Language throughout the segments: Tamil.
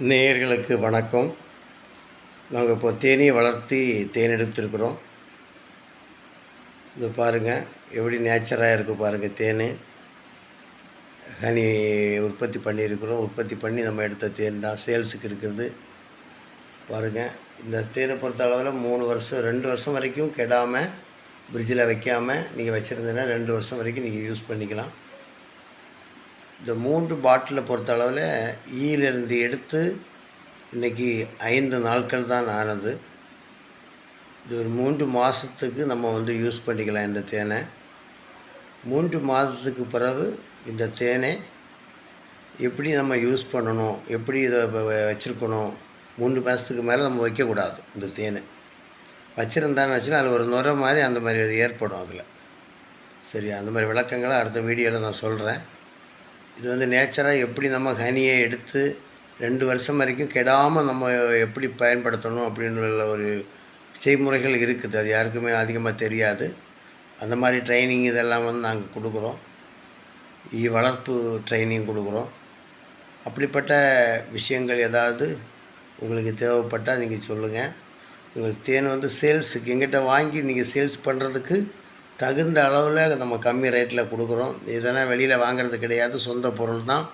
நேயர்களுக்கு வணக்கம். நாங்கள் இப்போ தேனீ வளர்த்தி தேன் எடுத்துருக்குறோம். இது பாருங்கள், எப்படி நேச்சராக இருக்குது பாருங்கள். தேன் ஹனி உற்பத்தி பண்ணியிருக்கிறோம். உற்பத்தி பண்ணி நம்ம எடுத்த தேன் தான் சேல்ஸுக்கு இருக்குது. பாருங்கள், இந்த தேனை பொறுத்த அளவில் 3 வருஷம் 2 வருஷம் வரைக்கும் கெடாமல் ஃப்ரிட்ஜில் வைக்காமல் நீங்கள் வச்சுருந்தீங்கன்னா 2 வருஷம் வரைக்கும் நீங்கள் யூஸ் பண்ணிக்கலாம். இந்த 3 பாட்டிலை பொறுத்த அளவில் ஈயிலிருந்து எடுத்து இன்றைக்கி 5 நாட்கள் தான் ஆனது. இது ஒரு 3 மாதத்துக்கு நம்ம யூஸ் பண்ணிக்கலாம் இந்த தேனை. 3 மாதத்துக்கு பிறகு இந்த தேனை எப்படி நம்ம யூஸ் பண்ணணும், எப்படி இதை வச்சுருக்கணும். 3 மாதத்துக்கு மேலே நம்ம வைக்கக்கூடாது. இந்த தேனை வச்சுருந்தான்னு வச்சுன்னா அதில் ஒரு நுரை மாதிரி அந்த மாதிரி அது ஏற்படும் அதில். சரி, அந்த மாதிரி விளக்கங்களை அடுத்த வீடியோவில் நான் சொல்கிறேன். இது நேச்சராக எப்படி நம்ம ஹனியை எடுத்து 2 வருஷம் வரைக்கும் கெடாமல் நம்ம எப்படி பயன்படுத்தணும் அப்படின்ற ஒரு செய்முறைகள் இருக்குது. அது யாருக்குமே அதிகமாக தெரியாது. அந்த மாதிரி ட்ரைனிங் இதெல்லாம் நாங்கள் கொடுக்குறோம். வளர்ப்பு ட்ரைனிங் கொடுக்குறோம். அப்படிப்பட்ட விஷயங்கள் ஏதாவது உங்களுக்கு தேவைப்பட்டால் நீங்கள் சொல்லுங்கள். உங்களுக்கு தேன் சேல்ஸுக்கு எங்கிட்ட வாங்கி நீங்கள் சேல்ஸ் பண்ணுறதுக்கு தகுந்த அளவில் நம்ம கம்மி ரேட்டில் கொடுக்குறோம். இதெல்லாம் வெளியில் வாங்குறது கிடையாது. சொந்த பொருள் தான்.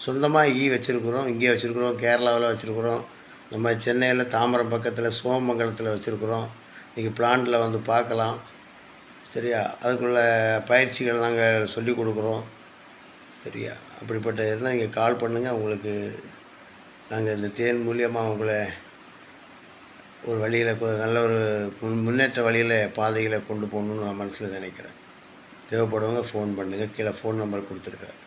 சொந்தமாக வச்சுருக்குறோம். இங்கே வச்சுருக்குறோம், கேரளாவில் வச்சுருக்குறோம், நம்ம சென்னையில் தாம்பரம் பக்கத்தில் சோமங்கலத்தில் வச்சுருக்குறோம். நீங்கள் பிளான்ட்டில் பார்க்கலாம். சரியா, அதுக்குள்ள பயிற்சிகள் நாங்கள் சொல்லிக் கொடுக்குறோம். சரியா, அப்படிப்பட்ட இருந்தால் நீங்கள் கால் பண்ணுங்கள். உங்களுக்கு நாங்கள் இந்த தேன் மூலியமாக உங்களை ஒரு வழியில் நல்ல ஒரு முன்னேற்ற வழியில் பாதையில் கொண்டு போகணுன்னு நான் மனசில் நினைக்கிறேன். தேவைப்படுவங்க ஃபோன் பண்ணுங்கள். கீழே ஃபோன் நம்பர் கொடுத்துருக்குறேன்.